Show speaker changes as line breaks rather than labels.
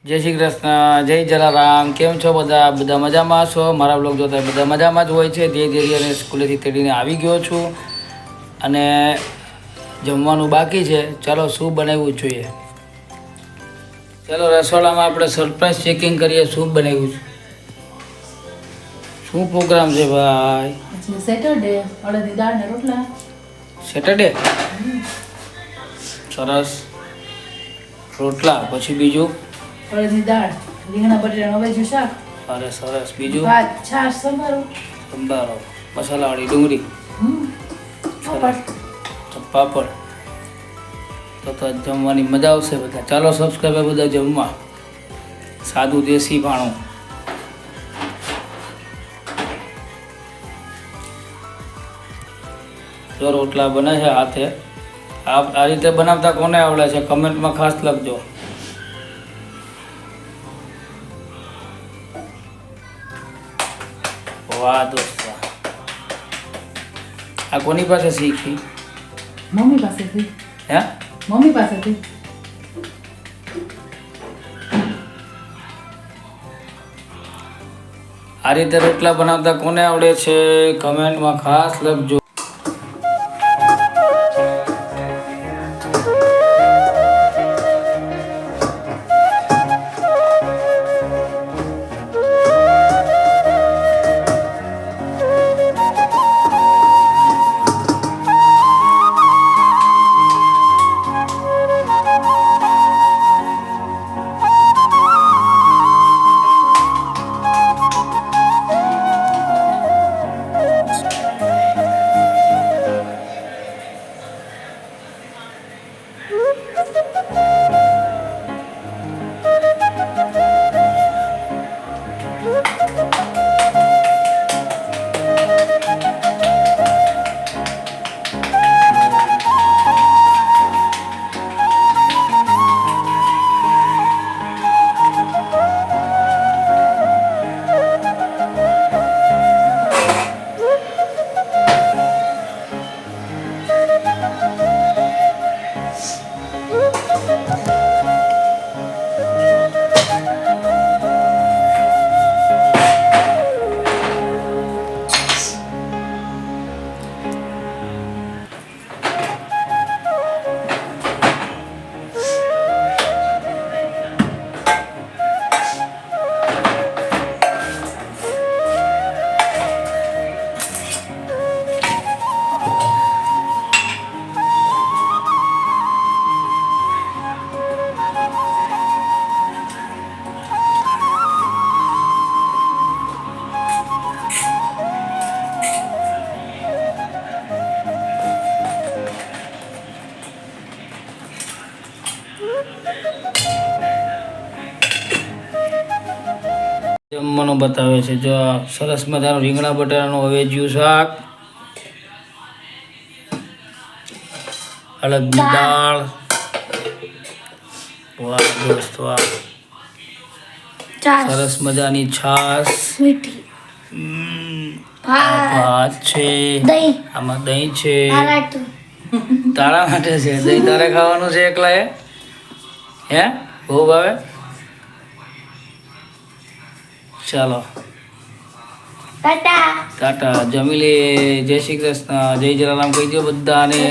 જય શ્રી કૃષ્ણ, જય જલારામ. કેમ છો બધા? બધા મજામાં છો? મારા બ્લોગ જોતા બધા મજામાં જ હોય છે. ધીરે ધીરે અને સ્કૂલેથી તેડીને આવી ગયો છું અને જમવાનું બાકી છે. ચાલો શું બનાવવું જોઈએ. ચાલો રસોડામાં આપણે સરપ્રાઈઝ ચેકિંગ કરીએ શું બનાવ્યું છે. શું પ્રોગ્રામ છે ભાઈ?
સેટરડે અડદની દાળ ને રોટલા.
સેટરડે સરસ. રોટલા પછી બીજું
અડદની દાળ, રીંગણા બટેટાનું અવેજું શાક.
અરે સરસ. બીજું
ભાત, છાશ, સંભારો.
સંભારો, મસાલાવાળી ડુંગળી, પાપડ. તો જમવાની મજા આવશે બધા. ચાલો સબસ્ક્રાઈબર બધા જમવા. સાદું દેશી ભાણું. જો રોટલા બને છે હાથે. આ રીતે બનાવતા કોને આવડે છે કમેન્ટમાં ખાસ લખજો. વાહ દોસ્તો, આ કોની પાસે શીખી?
મમ્મી પાસેથી.
હે?
મમ્મી પાસેથી.
આ રીતે રોટલા બનાવતા કોને આવડે છે કમેન્ટમાં ખાસ લખજો. જમવાનું બતાવે છે. જો સરસ મજાનું રીંગણા બટાટાનું અવેજ્યું શાક, અડદની દાળ, વાહ દોસ્તો, સરસ મજાની છાશ, ભાત છે, આમાં દહીં છે. તારા માટે છે દહીં? તારે ખાવાનું છે એકલા? હે બહુ ભાવે? ચાલો ટાટા, જમી લે. જય શ્રી કૃષ્ણ, જય જલારામ કહી દો બધાને.